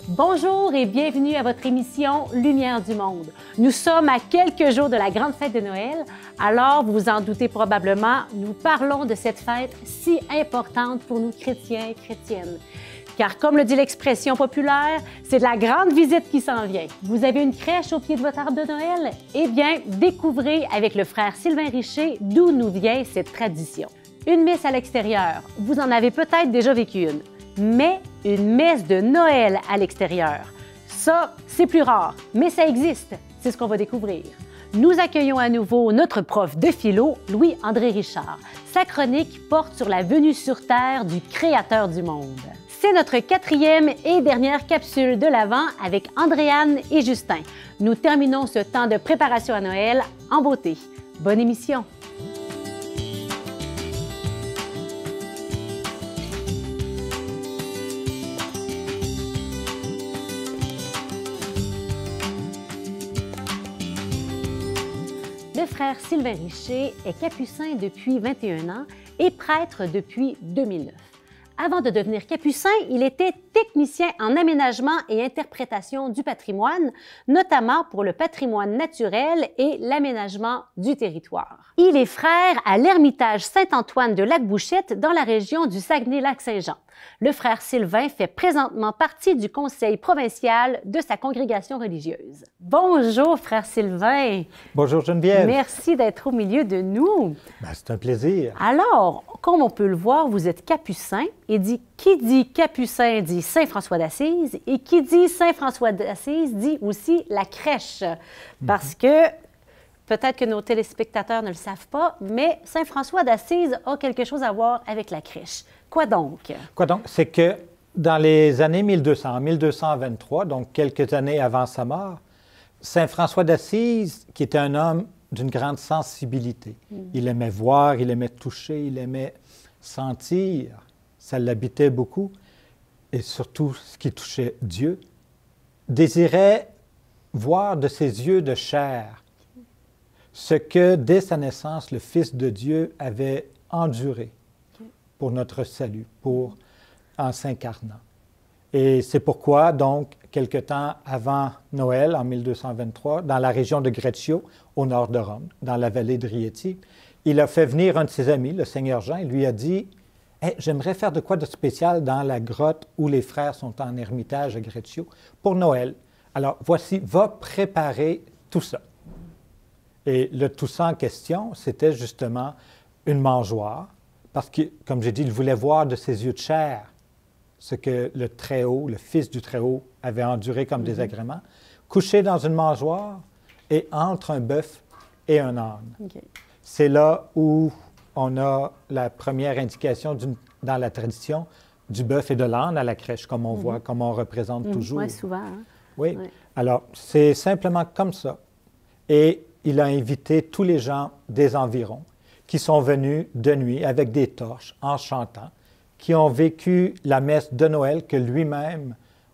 Bonjour et bienvenue à votre émission Lumière du Monde. Nous sommes à quelques jours de la grande fête de Noël, alors vous vous en doutez probablement, nous parlons de cette fête si importante pour nous chrétiens et chrétiennes. Car comme le dit l'expression populaire, c'est de la grande visite qui s'en vient. Vous avez une crèche au pied de votre arbre de Noël? Eh bien, découvrez avec le frère Sylvain Richer d'où nous vient cette tradition. Une messe à l'extérieur, vous en avez peut-être déjà vécu une. Mais une messe de Noël à l'extérieur, ça, c'est plus rare, mais ça existe. C'est ce qu'on va découvrir. Nous accueillons à nouveau notre prof de philo, Louis-André Richard. Sa chronique porte sur la venue sur Terre du Créateur du monde. C'est notre quatrième et dernière capsule de l'Avent avec Andréane et Justin. Nous terminons ce temps de préparation à Noël en beauté. Bonne émission! Le frère Sylvain Richer est capucin depuis 21 ans et prêtre depuis 2009. Avant de devenir capucin, il était technicien en aménagement et interprétation du patrimoine, notamment pour le patrimoine naturel et l'aménagement du territoire. Il est frère à l'Ermitage Saint-Antoine de Lac-Bouchette dans la région du Saguenay-Lac-Saint-Jean. Le frère Sylvain fait présentement partie du conseil provincial de sa congrégation religieuse. Bonjour, frère Sylvain. Bonjour, Geneviève. Merci d'être au milieu de nous. C'est un plaisir. Alors, comme on peut le voir, vous êtes capucin et qui dit capucin dit Saint François d'Assise et qui dit Saint François d'Assise dit aussi la crèche. Parce que peut-être que nos téléspectateurs ne le savent pas, mais Saint François d'Assise a quelque chose à voir avec la crèche. Quoi donc? C'est que dans les années 1223, donc quelques années avant sa mort, Saint François d'Assise, qui était un homme d'une grande sensibilité, il aimait voir, il aimait toucher, il aimait sentir, ça l'habitait beaucoup, et surtout ce qui touchait Dieu, désirait voir de ses yeux de chair ce que, dès sa naissance, le Fils de Dieu avait enduré pour notre salut, en s'incarnant. Et c'est pourquoi, donc, quelque temps avant Noël, en 1223, dans la région de Greccio, au nord de Rome, dans la vallée de Rieti, il a fait venir un de ses amis, le Seigneur Jean, il lui a dit « Hey, j'aimerais faire de quoi de spécial dans la grotte où les frères sont en ermitage à Greccio pour Noël. Alors, voici, va préparer tout ça. » Et le tout ça en question, c'était justement une mangeoire, parce que, comme j'ai dit, il voulait voir de ses yeux de chair ce que le Très-Haut, le Fils du Très-Haut, avait enduré comme désagrément, couché dans une mangeoire et entre un bœuf et un âne. Okay. C'est là où on a la première indication dans la tradition du bœuf et de l'âne à la crèche, comme on voit, comme on représente toujours. Oui, souvent. Hein? Oui. Ouais. Alors, c'est simplement comme ça. Et il a invité tous les gens des environs qui sont venus de nuit avec des torches, en chantant, qui ont vécu la messe de Noël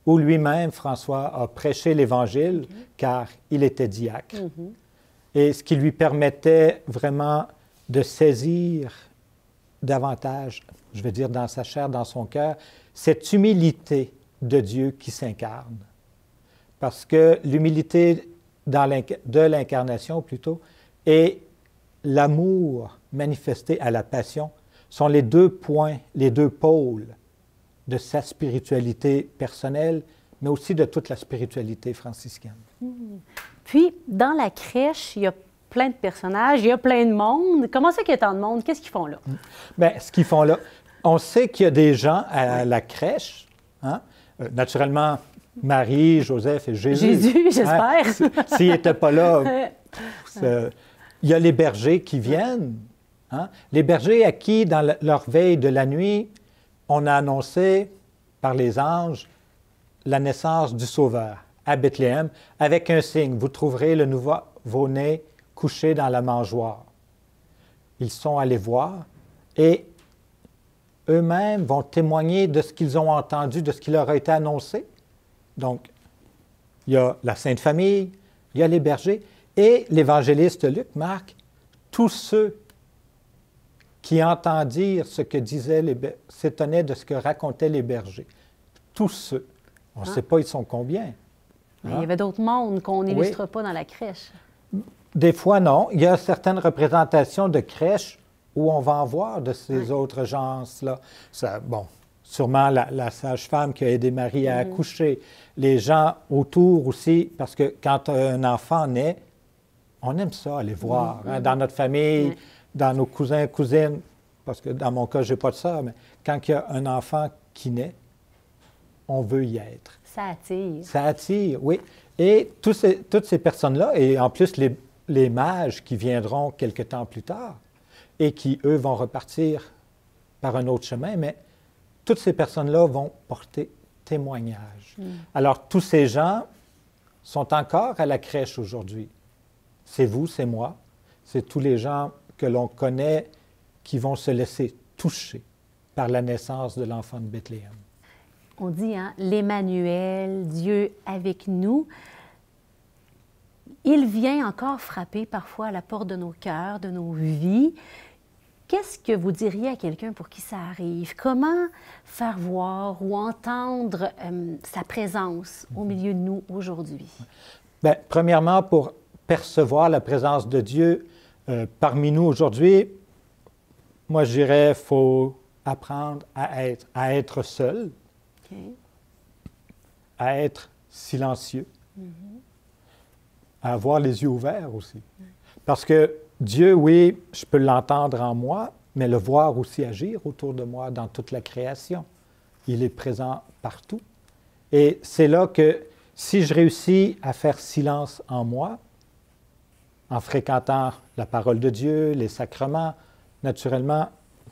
où lui-même, François, a prêché l'Évangile, car il était diacre. Et ce qui lui permettait vraiment de saisir davantage, je veux dire, dans sa chair, dans son cœur, cette humilité de Dieu qui s'incarne. Parce que l'humilité de l'incarnation, plutôt, et l'amour manifesté à la passion sont les deux points, les deux pôles de sa spiritualité personnelle, mais aussi de toute la spiritualité franciscaine. Puis, dans la crèche, il y a plein de personnages, il y a plein de monde. Comment ça qu'il y a tant de monde? Qu'est-ce qu'ils font là? Bien, ce qu'ils font là, on sait qu'il y a des gens à la crèche, hein? Naturellement, Marie, Joseph et Jésus. Jésus, j'espère. Hein? S'ils n'étaient pas là, il y a les bergers qui viennent. Hein? Les bergers à qui, dans leur veille de la nuit, on a annoncé par les anges la naissance du Sauveur à Bethléem avec un signe. Vous trouverez le nouveau-né couché dans la mangeoire. Ils sont allés voir et eux-mêmes vont témoigner de ce qu'ils ont entendu, de ce qui leur a été annoncé. Donc, il y a la Sainte Famille, il y a les bergers et l'évangéliste Luc marque tous ceux qui entendirent ce que disaient s'étonnaient de ce que racontaient les bergers. Tous ceux On ne sait pas ils sont combien. Mais il y avait d'autres mondes qu'on n'illustre pas dans la crèche. Des fois, non. Il y a certaines représentations de crèches où on va en voir de ces autres gens-là. Bon, sûrement la sage-femme qui a aidé Marie à accoucher, les gens autour aussi, parce que quand un enfant naît, on aime ça, aller voir. Hein, dans notre famille, dans nos cousins, cousines, parce que dans mon cas, je n'ai pas de ça, mais quand il y a un enfant qui naît, on veut y être. Ça attire. Ça attire, oui. Et toutes ces personnes-là, et en plus les mages qui viendront quelque temps plus tard, et qui, eux, vont repartir par un autre chemin, mais toutes ces personnes-là vont porter témoignage. Alors, tous ces gens sont encore à la crèche aujourd'hui. C'est vous, c'est moi, c'est tous les gens que l'on connaît qui vont se laisser toucher par la naissance de l'enfant de Bethléem. On dit, hein, l'Emmanuel, Dieu avec nous. Il vient encore frapper parfois à la porte de nos cœurs, de nos vies. Qu'est-ce que vous diriez à quelqu'un pour qui ça arrive? Comment faire voir ou entendre sa présence au milieu de nous aujourd'hui? Bien, premièrement, pour percevoir la présence de Dieu parmi nous aujourd'hui, moi, je dirais qu'il faut apprendre à être seul, à être silencieux, à avoir les yeux ouverts aussi. Parce que Dieu, oui, je peux l'entendre en moi, mais le voir aussi agir autour de moi dans toute la création. Il est présent partout. Et c'est là que si je réussis à faire silence en moi, en fréquentant la parole de Dieu, les sacrements, naturellement,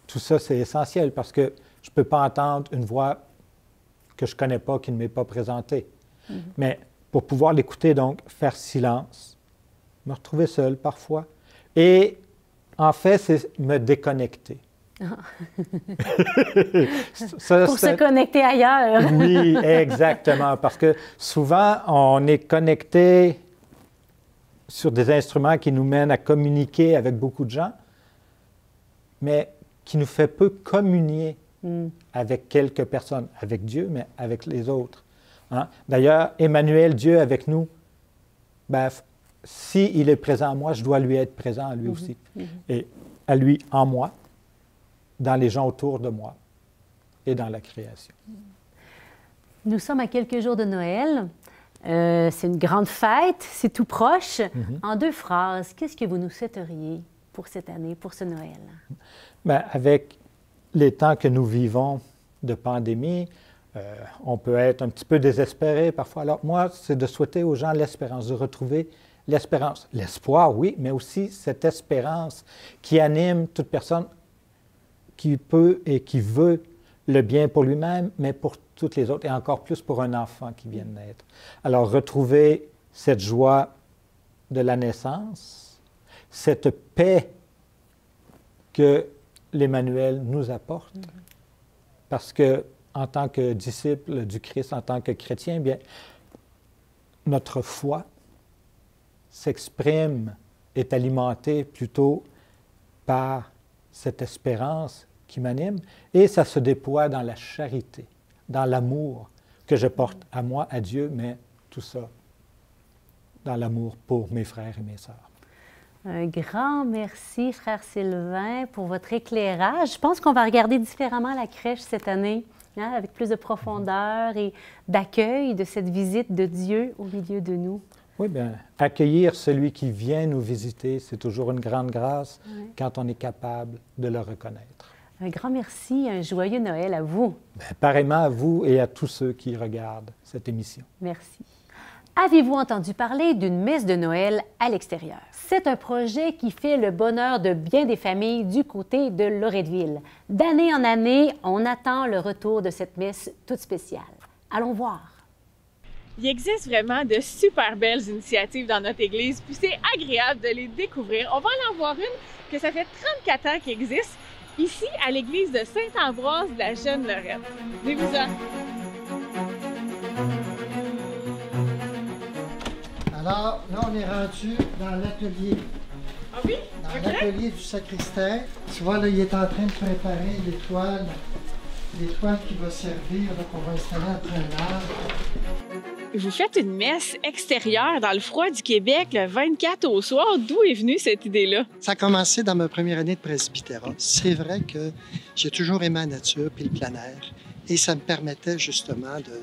tout ça, c'est essentiel parce que je ne peux pas entendre une voix que je ne connais pas, qui ne m'est pas présentée. Mais pour pouvoir l'écouter, donc, faire silence, me retrouver seul parfois. Et en fait, c'est me déconnecter. Pour se connecter ailleurs. Oui, exactement. Parce que souvent, on est connecté sur des instruments qui nous mènent à communiquer avec beaucoup de gens, mais qui nous fait peu communier avec quelques personnes, avec Dieu, mais avec les autres. Hein? D'ailleurs, Emmanuel, Dieu avec nous, ben, s'il est présent en moi, je dois lui être présent à lui aussi. Et à lui en moi, dans les gens autour de moi et dans la création. Nous sommes à quelques jours de Noël. C'est une grande fête, c'est tout proche. En 2 phrases, qu'est-ce que vous nous souhaiteriez pour cette année, pour ce Noël? Bien, avec les temps que nous vivons de pandémie, on peut être un petit peu désespéré parfois. Alors moi, c'est de souhaiter aux gens l'espérance, de retrouver l'espérance. L'espoir, oui, mais aussi cette espérance qui anime toute personne qui peut et qui veut le bien pour lui-même, mais pour toutes les autres, et encore plus pour un enfant qui vient de naître. Alors, retrouver cette joie de la naissance, cette paix que l'Emmanuel nous apporte, parce que en tant que disciple du Christ, en tant que chrétien, bien, notre foi s'exprime, est alimentée plutôt par cette espérance qui m'anime, et ça se déploie dans la charité, dans l'amour que je porte à moi, à Dieu, mais tout ça dans l'amour pour mes frères et mes sœurs. Un grand merci, frère Sylvain, pour votre éclairage. Je pense qu'on va regarder différemment la crèche cette année, hein, avec plus de profondeur et d'accueil de cette visite de Dieu au milieu de nous. Oui, bien, accueillir celui qui vient nous visiter, c'est toujours une grande grâce quand on est capable de le reconnaître. Un grand merci, un joyeux Noël à vous. Bien, pareillement à vous et à tous ceux qui regardent cette émission. Merci. Avez-vous entendu parler d'une messe de Noël à l'extérieur? C'est un projet qui fait le bonheur de bien des familles du côté de Loretteville. D'année en année, on attend le retour de cette messe toute spéciale. Allons voir. Il existe vraiment de super belles initiatives dans notre église, puis c'est agréable de les découvrir. On va en voir une que ça fait 34 ans qu'elle existe, ici à l'église de Saint-Ambroise de la Jeune-Lorette. Venez-vous-en! Alors, là, on est rendu dans l'atelier. Ah oui? Dans l'atelier du sacristain. Tu vois, là, il est en train de préparer l'étoile qui va servir, là, qu'on va installer après l'arbre. Vous faites une messe extérieure dans le froid du Québec le 24 au soir. D'où est venue cette idée-là? Ça a commencé dans ma première année de presbytérat. C'est vrai que j'ai toujours aimé la nature puis le plein air. Et ça me permettait justement de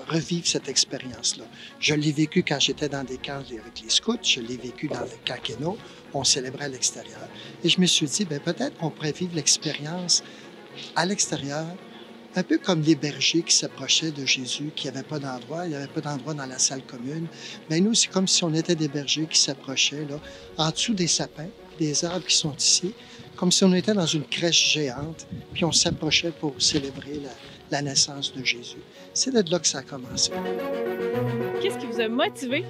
revivre cette expérience-là. Je l'ai vécu quand j'étais dans des camps avec les scouts. Je l'ai vécu dans le camp Keno. On célébrait à l'extérieur. Et je me suis dit, bien, peut-être qu'on pourrait vivre l'expérience à l'extérieur, un peu comme les bergers qui s'approchaient de Jésus, qui n'avaient pas d'endroit. Il n'y avait pas d'endroit dans la salle commune. Mais nous, c'est comme si on était des bergers qui s'approchaient là, en dessous des sapins, des arbres qui sont ici, comme si on était dans une crèche géante, puis on s'approchait pour célébrer la naissance de Jésus. C'est de là que ça a commencé. Qu'est-ce qui vous a motivé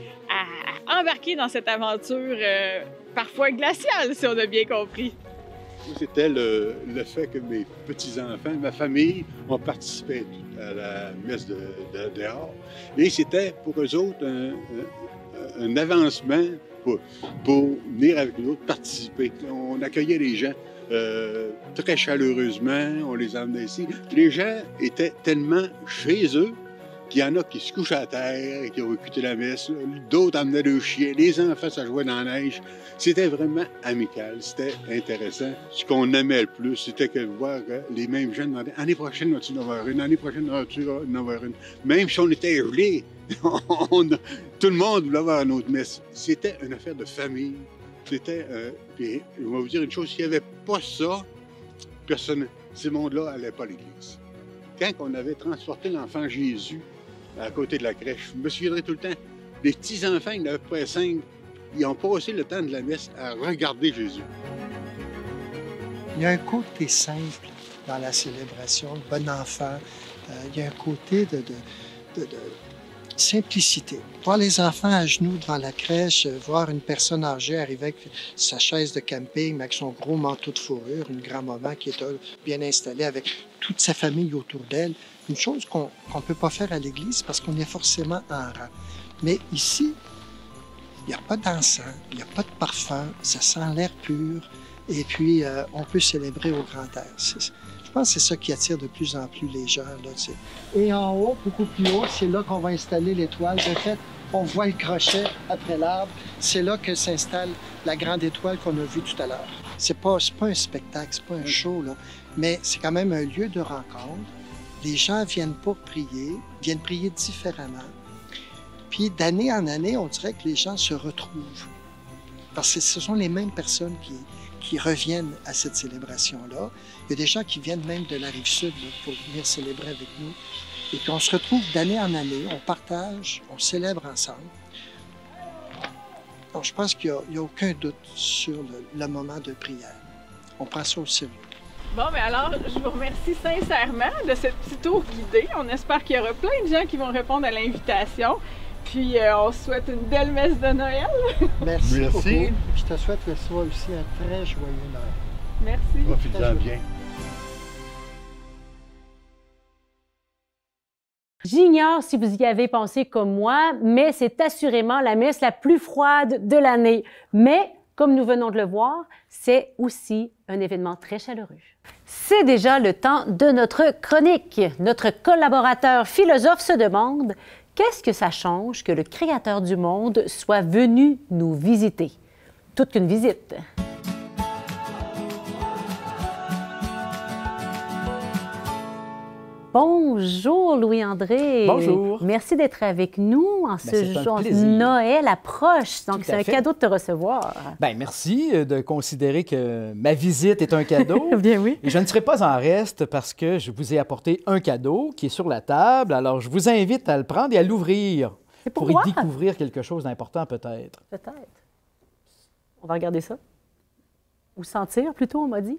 à embarquer dans cette aventure parfois glaciale, si on a bien compris? C'était le fait que mes petits-enfants, ma famille, ont participé à la messe de dehors. Et c'était pour eux autres un avancement pour venir avec nous, participer. On accueillait les gens très chaleureusement, on les emmenait ici. Les gens étaient tellement chez eux qu'il y en a qui se couchent à terre et qui ont écouté la messe. D'autres emmenaient leurs chiens. Les enfants, ça jouait dans la neige. C'était vraiment amical. C'était intéressant. Ce qu'on aimait le plus, c'était que voir les mêmes gens demander « L'année prochaine, vas-tu en avoir une? L'année prochaine, vas-tu en avoir une? » Même si on était gelés, tout le monde voulait avoir une autre messe. C'était une affaire de famille. C'était... puis, je vais vous dire une chose, s'il n'y avait pas ça, personne, ces mondes-là n'allaient pas à l'Église. Quand on avait transporté l'enfant Jésus à côté de la crèche, je me souviendrai tout le temps, les petits-enfants, ils n'avaient pas 5, ils ont passé le temps de la messe à regarder Jésus. Il y a un côté simple dans la célébration, le bon enfant. Il y a un côté de simplicité. Voir les enfants à genoux devant la crèche, voir une personne âgée arriver avec sa chaise de camping, avec son gros manteau de fourrure, une grand-maman qui est bien installée avec toute sa famille autour d'elle. Une chose qu'on ne peut pas faire à l'église parce qu'on est forcément en rang. Mais ici, il n'y a pas d'encens, il n'y a pas de parfum, ça sent l'air pur et puis on peut célébrer au grand air. Je pense que c'est ça qui attire de plus en plus les gens. Là, tu sais. Et en haut, beaucoup plus haut, c'est là qu'on va installer l'étoile. De fait, on voit le crochet après l'arbre. C'est là que s'installe la grande étoile qu'on a vue tout à l'heure. C'est pas un spectacle, c'est pas un show, là, mais c'est quand même un lieu de rencontre. Les gens viennent pour prier, viennent prier différemment. Puis d'année en année, on dirait que les gens se retrouvent. Parce que ce sont les mêmes personnes qui reviennent à cette célébration-là. Il y a des gens qui viennent même de la Rive-Sud là, pour venir célébrer avec nous. Et puis on se retrouve d'année en année, on partage, on célèbre ensemble. Donc je pense qu'il n'y a aucun doute sur le moment de prière. On prend ça au sérieux. Bon, mais alors, je vous remercie sincèrement de cette petite tour guidée. On espère qu'il y aura plein de gens qui vont répondre à l'invitation. Puis, on se souhaite une belle messe de Noël. Merci beaucoup. Je te souhaite que ce soit aussi un très joyeux Noël. Merci. Profitez-en bien. J'ignore si vous y avez pensé comme moi, mais c'est assurément la messe la plus froide de l'année. Mais, comme nous venons de le voir, c'est aussi un événement très chaleureux. C'est déjà le temps de notre chronique. Notre collaborateur philosophe se demande « Qu'est-ce que ça change que le Créateur du monde soit venu nous visiter? » Toute qu'une visite. Bonjour Louis-André. Bonjour. Merci d'être avec nous en ce jour. Noël approche, donc c'est un cadeau de te recevoir. Bien, merci de considérer que ma visite est un cadeau. Bien oui. Et je ne serai pas en reste parce que je vous ai apporté un cadeau qui est sur la table. Alors, je vous invite à le prendre et à l'ouvrir pour y découvrir quelque chose d'important peut-être. Peut-être. On va regarder ça. Ou sentir plutôt, on m'a dit.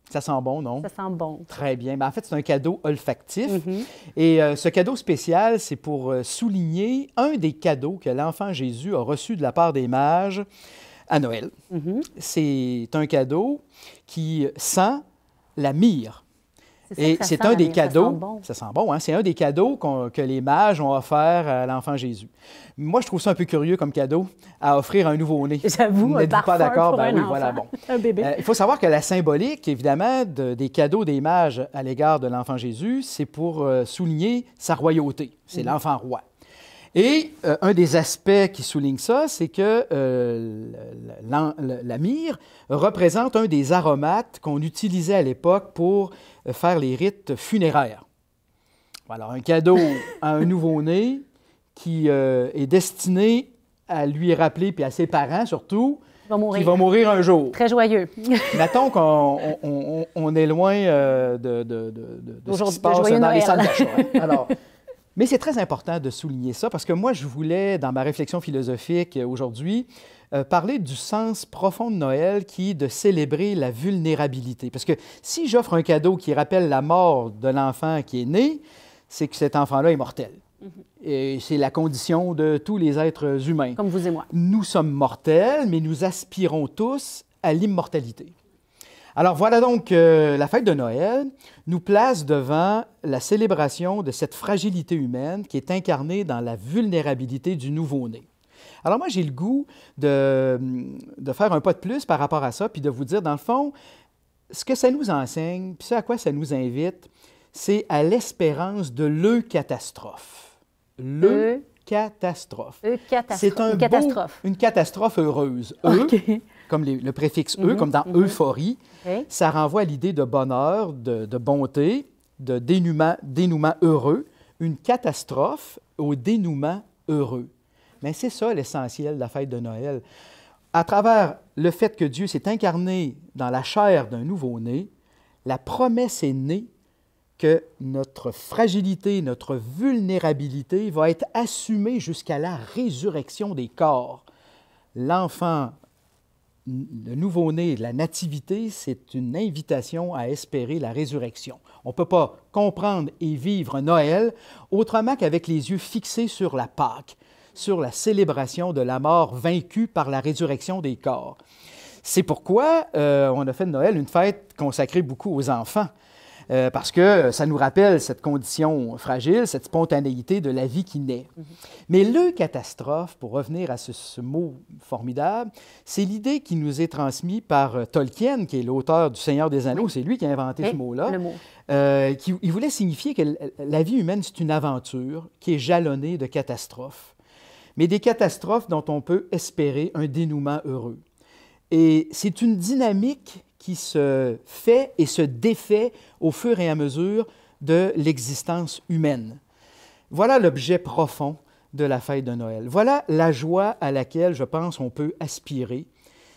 Ça sent bon, non? Ça sent bon. Très bien. Ben, en fait, c'est un cadeau olfactif. Et ce cadeau spécial, c'est pour souligner un des cadeaux que l'enfant Jésus a reçu de la part des mages à Noël. C'est un cadeau qui sent la myrrhe. Et c'est un des cadeaux, ça sent bon, hein? C'est un des cadeaux que les mages ont offert à l'enfant Jésus. Moi, je trouve ça un peu curieux comme cadeau à offrir à un nouveau-né. J'avoue, un N'êtes-vous pas d'accord? Ben oui, voilà, bon. Un bébé. Il faut savoir que la symbolique, évidemment, des cadeaux des mages à l'égard de l'enfant Jésus, c'est pour souligner sa royauté. C'est l'enfant roi. Et un des aspects qui souligne ça, c'est que la myrrhe représente un des aromates qu'on utilisait à l'époque pour faire les rites funéraires. Alors, un cadeau à un nouveau-né qui est destiné à lui rappeler, puis à ses parents surtout, qu'il va mourir un jour. Très joyeux. Mettons qu'on est loin de ce qui se passe dans les salles d'achat. Alors, mais c'est très important de souligner ça parce que moi, je voulais, dans ma réflexion philosophique aujourd'hui, parler du sens profond de Noël qui est de célébrer la vulnérabilité. Parce que si j'offre un cadeau qui rappelle la mort de l'enfant qui est né, c'est que cet enfant-là est mortel. Et c'est la condition de tous les êtres humains. Comme vous et moi. Nous sommes mortels, mais nous aspirons tous à l'immortalité. Alors voilà donc la fête de Noël nous place devant la célébration de cette fragilité humaine qui est incarnée dans la vulnérabilité du nouveau-né. Alors moi, j'ai le goût de faire un pas de plus par rapport à ça, puis de vous dire, dans le fond, ce que ça nous enseigne, puis ce à quoi ça nous invite, c'est à l'espérance de l'eucatastrophe. L'eucatastrophe. C'est une catastrophe heureuse. Okay. Comme le préfixe « e », comme dans « euphorie », ça renvoie à l'idée de bonheur, de bonté, de dénouement heureux, une catastrophe au dénouement heureux. Mais c'est ça l'essentiel de la fête de Noël. À travers le fait que Dieu s'est incarné dans la chair d'un nouveau-né, la promesse est née que notre fragilité, notre vulnérabilité va être assumée jusqu'à la résurrection des corps. L'enfant, le nouveau-né, la nativité, c'est une invitation à espérer la résurrection. On ne peut pas comprendre et vivre Noël autrement qu'avec les yeux fixés sur la Pâque, sur la célébration de la mort vaincue par la résurrection des corps. C'est pourquoi on a fait de Noël une fête consacrée beaucoup aux enfants. Parce que ça nous rappelle cette condition fragile, cette spontanéité de la vie qui naît. Mais l'eucatastrophe, pour revenir à ce mot formidable, c'est l'idée qui nous est transmise par Tolkien, qui est l'auteur du Seigneur des Anneaux. C'est lui qui a inventé ce mot-là. Il voulait signifier que la vie humaine, c'est une aventure qui est jalonnée de catastrophes, mais des catastrophes dont on peut espérer un dénouement heureux. Et c'est une dynamique qui se fait et se défait au fur et à mesure de l'existence humaine. Voilà l'objet profond de la fête de Noël. Voilà la joie à laquelle, je pense, on peut aspirer,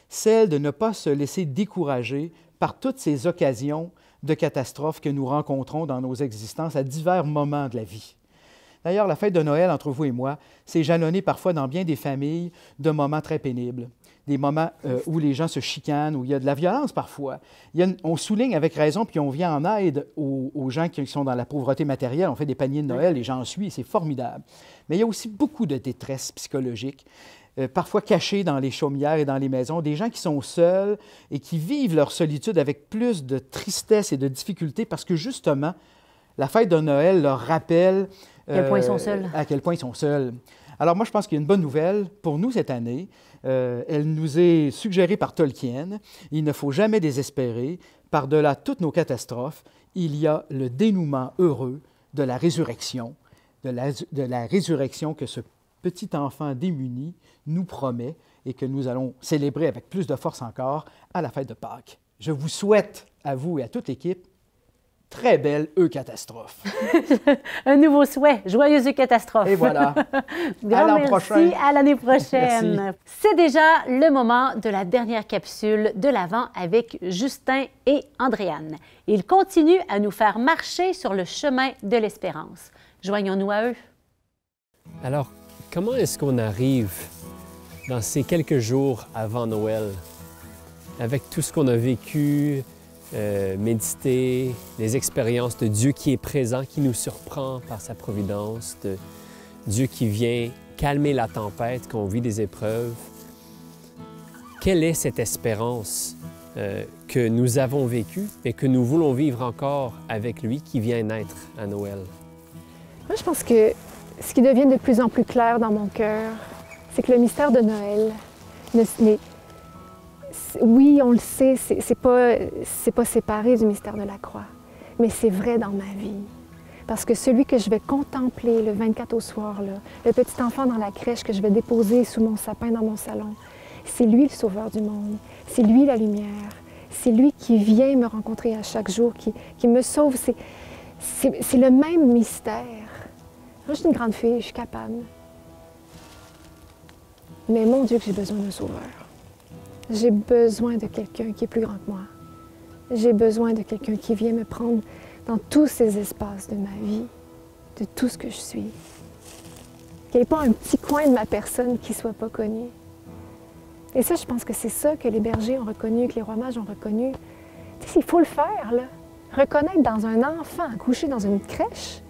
celle de ne pas se laisser décourager par toutes ces occasions de catastrophes que nous rencontrons dans nos existences à divers moments de la vie. D'ailleurs, la fête de Noël, entre vous et moi, c'est jalonné parfois dans bien des familles de moments très pénibles, des moments où les gens se chicanent, où il y a de la violence parfois. On souligne avec raison, puis on vient en aide aux gens qui sont dans la pauvreté matérielle. On fait des paniers de Noël, les gens suivent, c'est formidable. Mais il y a aussi beaucoup de détresse psychologique, parfois cachée dans les chaumières et dans les maisons, des gens qui sont seuls et qui vivent leur solitude avec plus de tristesse et de difficulté parce que justement, la fête de Noël leur rappelle à quel point ils sont seuls. À quel point ils sont seuls. Alors moi, je pense qu'il y a une bonne nouvelle pour nous cette année. Elle nous est suggérée par Tolkien. Il ne faut jamais désespérer. Par-delà toutes nos catastrophes, il y a le dénouement heureux de la résurrection, de la résurrection que ce petit enfant démuni nous promet et que nous allons célébrer avec plus de force encore à la fête de Pâques. Je vous souhaite, à vous et à toute l'équipe, très belle catastrophe. Un nouveau souhait. Joyeuse catastrophe. Et voilà. Grand merci. À l'année prochaine. C'est déjà le moment de la dernière capsule de l'Avent avec Justin et Andréane. Ils continuent à nous faire marcher sur le chemin de l'espérance. Joignons-nous à eux. Alors, comment est-ce qu'on arrive dans ces quelques jours avant Noël, avec tout ce qu'on a vécu, méditer, les expériences de Dieu qui est présent, qui nous surprend par sa providence, de Dieu qui vient calmer la tempête, qu'on vit des épreuves. Quelle est cette espérance que nous avons vécu et que nous voulons vivre encore avec lui qui vient naître à Noël? Moi, je pense que ce qui devient de plus en plus clair dans mon cœur, c'est que le mystère de Noël, oui, on le sait, c'est pas séparé du mystère de la croix, mais c'est vrai dans ma vie. Parce que celui que je vais contempler le 24 au soir, là, le petit enfant dans la crèche que je vais déposer sous mon sapin dans mon salon, c'est lui le sauveur du monde, c'est lui la lumière, c'est lui qui vient me rencontrer à chaque jour, qui me sauve. C'est le même mystère. Moi, je suis une grande fille, je suis capable. Mais mon Dieu que j'ai besoin d'un sauveur. J'ai besoin de quelqu'un qui est plus grand que moi. J'ai besoin de quelqu'un qui vient me prendre dans tous ces espaces de ma vie, de tout ce que je suis. Qu'il n'y ait pas un petit coin de ma personne qui ne soit pas connu. Et ça, je pense que c'est ça que les bergers ont reconnu, que les rois mages ont reconnu. Tu sais, il faut le faire, là. Reconnaître dans un enfant couché dans une crèche,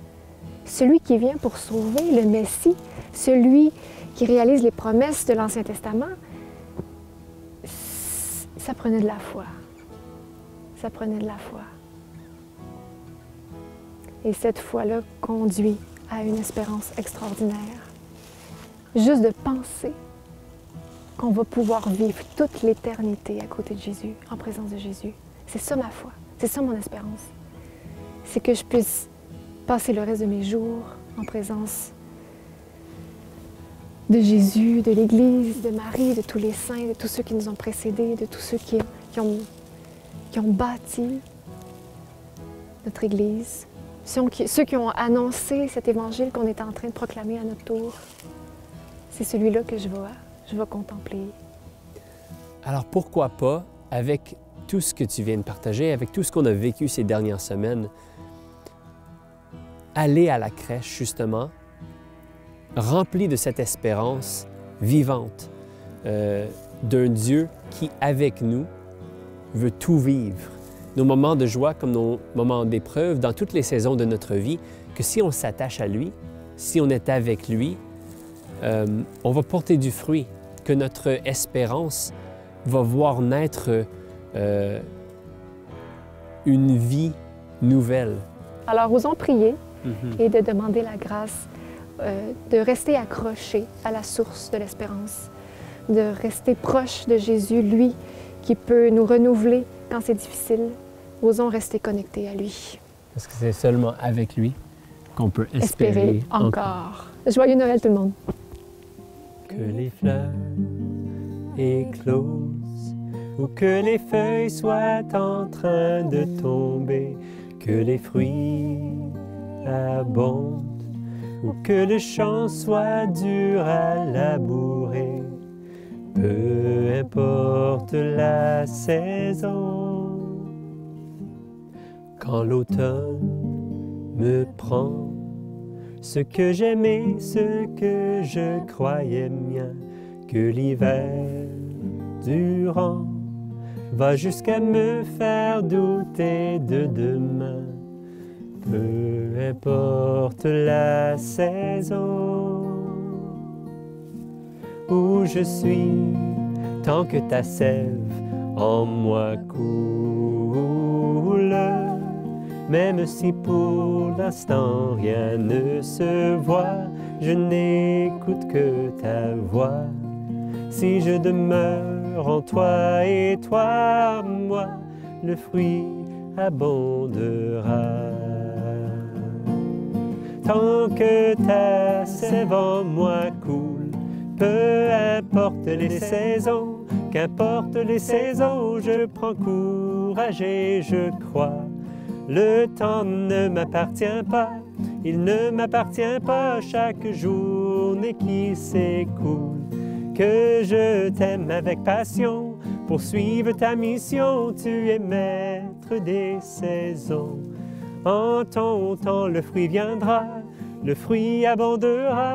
celui qui vient pour sauver, le Messie, celui qui réalise les promesses de l'Ancien Testament, ça prenait de la foi. Ça prenait de la foi. Et cette foi-là conduit à une espérance extraordinaire. Juste de penser qu'on va pouvoir vivre toute l'éternité à côté de Jésus, en présence de Jésus. C'est ça ma foi, c'est ça mon espérance. C'est que je puisse passer le reste de mes jours en présence de Jésus, de l'Église, de Marie, de tous les saints, de tous ceux qui nous ont précédés, de tous ceux qui ont bâti notre Église, ceux qui ont annoncé cet évangile qu'on est en train de proclamer à notre tour. C'est celui-là que je vais contempler. Alors pourquoi pas, avec tout ce que tu viens de partager, avec tout ce qu'on a vécu ces dernières semaines, aller à la crèche, justement, rempli de cette espérance vivante d'un Dieu qui, avec nous, veut tout vivre. Nos moments de joie comme nos moments d'épreuve dans toutes les saisons de notre vie, que si on s'attache à lui, si on est avec lui, on va porter du fruit, que notre espérance va voir naître une vie nouvelle. Alors, osons prier et de demander la grâce de rester accroché à la source de l'espérance, de rester proche de Jésus, lui qui peut nous renouveler quand c'est difficile. Osons rester connectés à lui. Parce que c'est seulement avec lui qu'on peut espérer encore. Joyeux Noël tout le monde! Que les fleurs éclosent ou que les feuilles soient en train de tomber, que les fruits abondent ou que le champ soit dur à labourer, peu importe la saison. Quand l'automne me prend, ce que j'aimais, ce que je croyais mien, que l'hiver durant va jusqu'à me faire douter de demain. Peu importe la saison où je suis, tant que ta sève en moi coule, même si pour l'instant rien ne se voit, je n'écoute que ta voix. Si je demeure en toi et toi, moi, le fruit abondera. Tant que ta sève en moi coule, peu importe les saisons, qu'importe les saisons, je prends courage et je crois. Le temps ne m'appartient pas, il ne m'appartient pas chaque journée qui s'écoule. Que je t'aime avec passion, poursuive ta mission, tu es maître des saisons. En ton temps, le fruit viendra, le fruit abondera,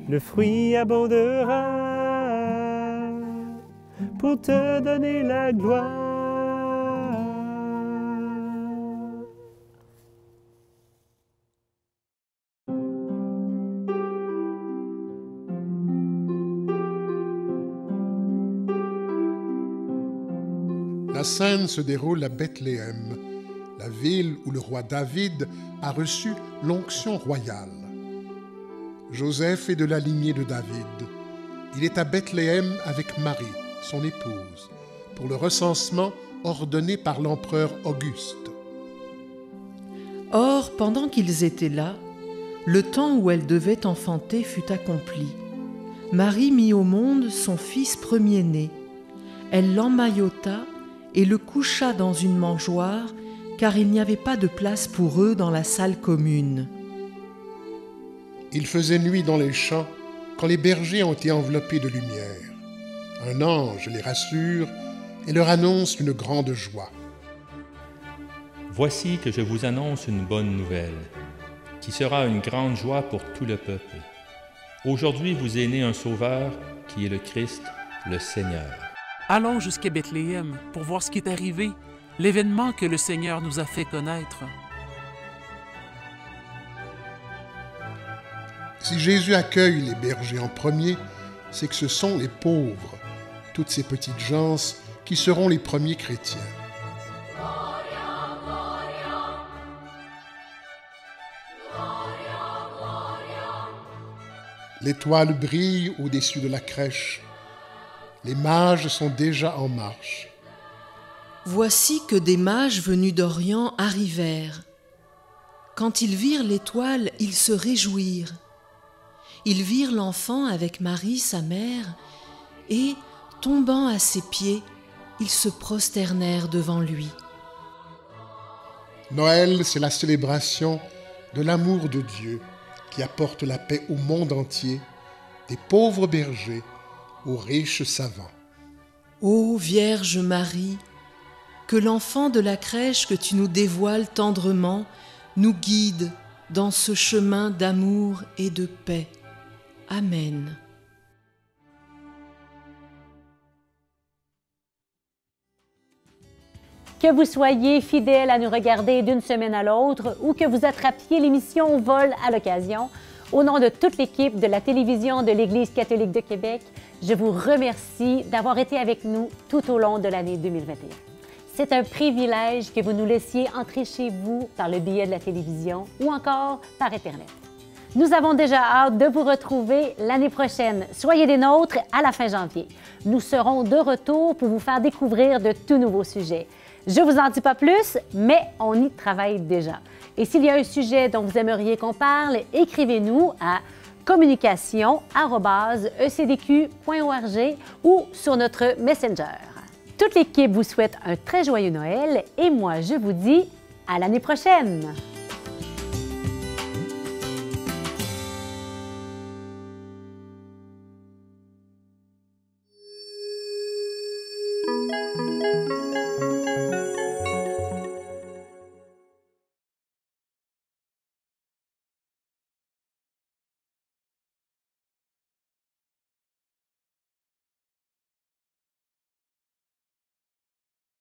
le fruit abondera pour te donner la gloire. La scène se déroule à Bethléem, la ville où le roi David a reçu l'onction royale. Joseph est de la lignée de David. Il est à Bethléem avec Marie, son épouse, pour le recensement ordonné par l'empereur Auguste. Or, pendant qu'ils étaient là, le temps où elle devait enfanter fut accompli. Marie mit au monde son fils premier-né. Elle l'emmaillota et le coucha dans une mangeoire, car il n'y avait pas de place pour eux dans la salle commune. Il faisait nuit dans les champs quand les bergers ont été enveloppés de lumière. Un ange les rassure et leur annonce une grande joie. Voici que je vous annonce une bonne nouvelle, qui sera une grande joie pour tout le peuple. Aujourd'hui vous est né un sauveur, qui est le Christ, le Seigneur. Allons jusqu'à Bethléem pour voir ce qui est arrivé, l'événement que le Seigneur nous a fait connaître. Si Jésus accueille les bergers en premier, c'est que ce sont les pauvres, toutes ces petites gens qui seront les premiers chrétiens. L'étoile brille au-dessus de la crèche. Les mages sont déjà en marche. Voici que des mages venus d'Orient arrivèrent. Quand ils virent l'étoile, ils se réjouirent. Ils virent l'enfant avec Marie, sa mère, et, tombant à ses pieds, ils se prosternèrent devant lui. Noël, c'est la célébration de l'amour de Dieu qui apporte la paix au monde entier, des pauvres bergers aux riches savants. Ô Vierge Marie, que l'enfant de la crèche que tu nous dévoiles tendrement nous guide dans ce chemin d'amour et de paix. Amen. Que vous soyez fidèle à nous regarder d'une semaine à l'autre ou que vous attrapiez l'émission au vol à l'occasion, au nom de toute l'équipe de la télévision de l'Église catholique de Québec, je vous remercie d'avoir été avec nous tout au long de l'année 2021. C'est un privilège que vous nous laissiez entrer chez vous par le biais de la télévision ou encore par Internet. Nous avons déjà hâte de vous retrouver l'année prochaine. Soyez des nôtres à la fin janvier. Nous serons de retour pour vous faire découvrir de tout nouveaux sujets. Je ne vous en dis pas plus, mais on y travaille déjà. Et s'il y a un sujet dont vous aimeriez qu'on parle, écrivez-nous à communication@ecdq.org ou sur notre Messenger. Toute l'équipe vous souhaite un très joyeux Noël et moi, je vous dis à l'année prochaine!